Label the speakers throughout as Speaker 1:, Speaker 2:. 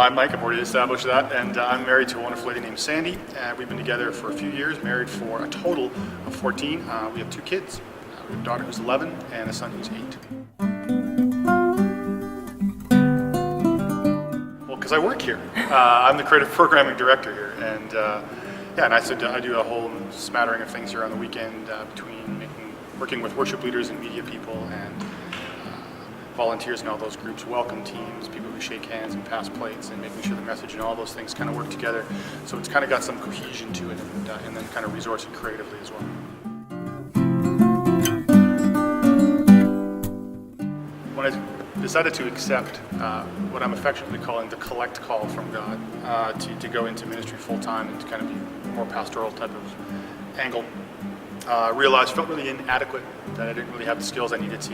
Speaker 1: I'm Mike, I've already established that, and I'm married to a wonderful lady named Sandy. We've been together for a few years, married for a total of 14. We have 2 kids. We have a daughter who's 11 and a son who's 8. Well, because I work here. I'm the creative programming director here, and and I do a whole smattering of things here on the weekend between working with worship leaders and media people and volunteers in all those groups, welcome teams, people who shake hands and pass plates, and making sure the message and all those things kind of work together. So it's kind of got some cohesion to it, and then kind of resourcing creatively as well. When I decided to accept what I'm affectionately calling the collect call from God to go into ministry full time and to kind of be more pastoral type of angle, felt really inadequate, that I didn't really have the skills I needed to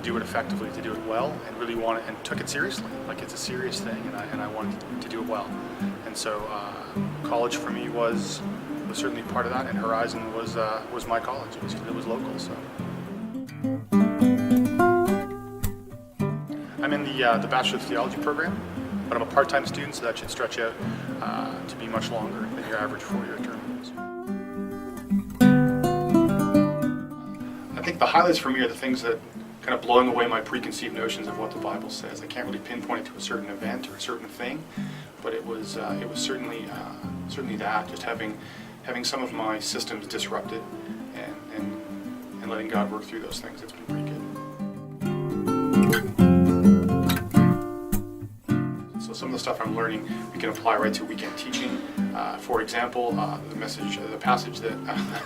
Speaker 1: do it effectively, to do it well, and really took it seriously. Like, it's a serious thing, and I wanted to do it well. And so college for me was certainly part of that, and Horizon was my college. It was local. So I'm in the Bachelor of Theology program, but I'm a part-time student, so that should stretch out to be much longer than your average 4-year term. I think the highlights for me are the things that kind of blowing away my preconceived notions of what the Bible says. I can't really pinpoint it to a certain event or a certain thing, but it was certainly that, just having some of my systems disrupted and letting God work through those things. It's been pretty good. So some of the stuff I'm learning we can apply right to weekend teaching. For example, the passage that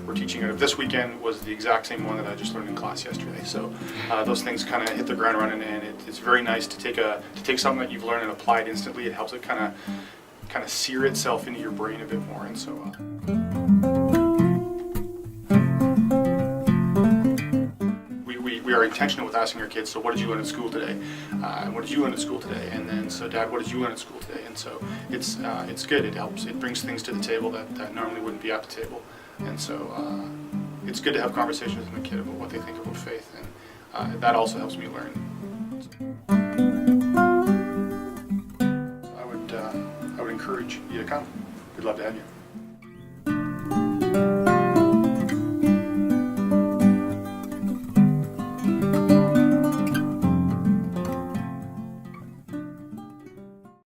Speaker 1: we're teaching out of this weekend was the exact same one that I just learned in class yesterday. So those things kind of hit the ground running, and it's very nice to take something that you've learned and apply it instantly. It helps it kind of sear itself into your brain a bit more, and so. We are intentional with asking our kids, so what did you learn at school today? And what did you learn at school today? And then, so Dad, what did you learn at school today? And so it's good. It helps. It brings things to the table that normally wouldn't be at the table. And so it's good to have conversations with my kid about what they think about faith, and that also helps me learn. I would encourage you to come. We'd love to have you.